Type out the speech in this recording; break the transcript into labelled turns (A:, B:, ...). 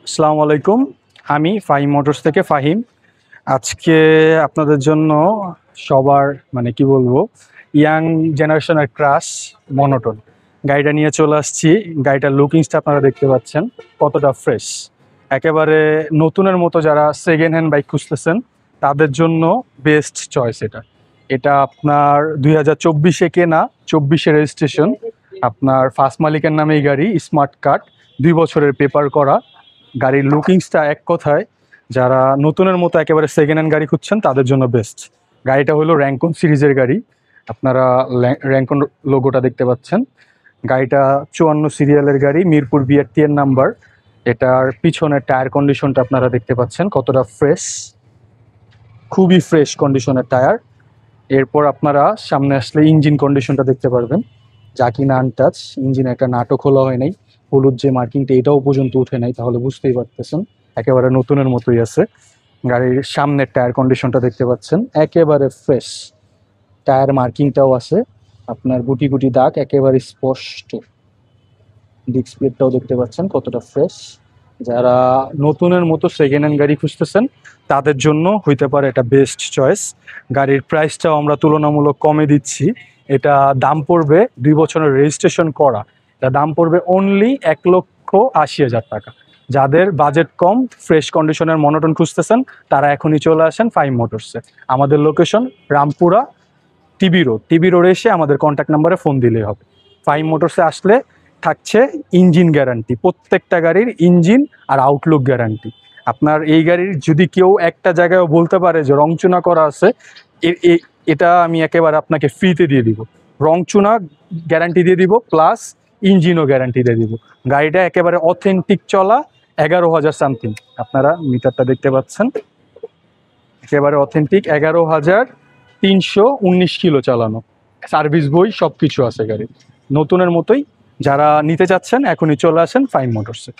A: আসসালামু আলাইকুম। আমি ফাহিম মোটরস থেকে ফাহিম। আজকে আপনাদের জন্য সবার মানে কি বলবো, ইয়াং জেনারেশনের ক্রাশ মনোটন গাড়িটা নিয়ে চলে আসছি। গাড়িটার লুকিংসটা আপনারা দেখতে পাচ্ছেন কতটা ফ্রেশ, একেবারে নতুনের মতো। যারা সেকেন্ড হ্যান্ড বাইক খুঁজতেছেন তাদের জন্য বেস্ট চয়েস এটা। এটা আপনার 2024-এ কেনা, 24-এ রেজিস্ট্রেশন। আপনার ফার্স্ট মালিকের নামে এই গাড়ি, স্মার্ট কার্ড, 2 বছরের পেপার করা। গাড়ির লুকিংসটা এক কথায়, যারা নতুনের মতো একেবারে সেকেন্ড হ্যান্ড গাড়ি খুঁজছেন তাদের জন্য বেস্ট। গাড়িটা হলো র্যাঙ্কন সিরিজের গাড়ি। আপনারা র্যাঙ্কন লোগোটা দেখতে পাচ্ছেন। গাড়িটা 54 সিরিয়ালের গাড়ি, মিরপুর BRT এর নাম্বার। এটার পিছনের টায়ার কন্ডিশনটা আপনারা দেখতে পাচ্ছেন কতটা ফ্রেশ, খুবই ফ্রেশ কন্ডিশনের টায়ার। এরপর আপনারা সামনে আসলে ইঞ্জিন কন্ডিশনটা দেখতে পারবেন, যা কিনা আনটাচ। ইঞ্জিনে একটা নাটও খোলা হয় নাই, হলুদ যে মার্কিংটা এটাও পর্যন্ত উঠে নাই, তাহলে বুঝতেই পারতেছেন একেবারে নতুনের মতোই আছে। গাড়ির সামনের টায়ার কন্ডিশনটা দেখতে পাচ্ছেন একেবারে ফ্রেশ, টায়ার মার্কিংটাও আছে, আপনার গুটি গুটি দাগ একেবারে স্পষ্ট। ডিসপ্লেটাও দেখতে পাচ্ছেন কতটা ফ্রেশ। যারা নতুনের মতো সেকেন্ড হ্যান্ড গাড়ি খুঁজতেছেন তাদের জন্য হইতে পারে এটা বেস্ট চয়েস। গাড়ির প্রাইসটাও আমরা তুলনামূলক কমে দিচ্ছি। এটা দাম পড়বে, 2 বছরের রেজিস্ট্রেশন করা, এটা দাম পড়বে অনলি 1,80,000 টাকা। যাদের বাজেট কম, ফ্রেশ কন্ডিশনের মনোটন খুঁজতেছেন তারা এখনই চলে আসেন ফাহিম মোটরসে। আমাদের লোকেশন রামপুরা টিবি রোডে এসে আমাদের কন্ট্যাক্ট নাম্বারে ফোন দিলেই হবে। ফাহিম মোটরসে আসলে থাকছে ইঞ্জিন গ্যারান্টি, প্রত্যেকটা গাড়ির ইঞ্জিন আর আউটলুক গ্যারান্টি। আপনার এই গাড়ির যদি কেউ একটা জায়গায় বলতে পারে যে রংচুনা করা আছে, এটা আমি একেবারে আপনাকে ফ্রিতে দিয়ে দিব। রংচুনা গ্যারান্টি দিয়ে দিব, প্লাস ইঞ্জিনও গ্যারান্টি দিয়ে দিব। গাড়িটা একেবারে অথেন্টিক চলা, 11,000 সামথিং। আপনারা মিটারটা দেখতে পাচ্ছেন, একেবারে অথেন্টিক 11,319 কিলো চালানো, সার্ভিস বই সব কিছু আছে গাড়ি নতুনের মতোই। যারা নিতে চাচ্ছেন এখনই চলে আসেন ফাহিম মোটরসে।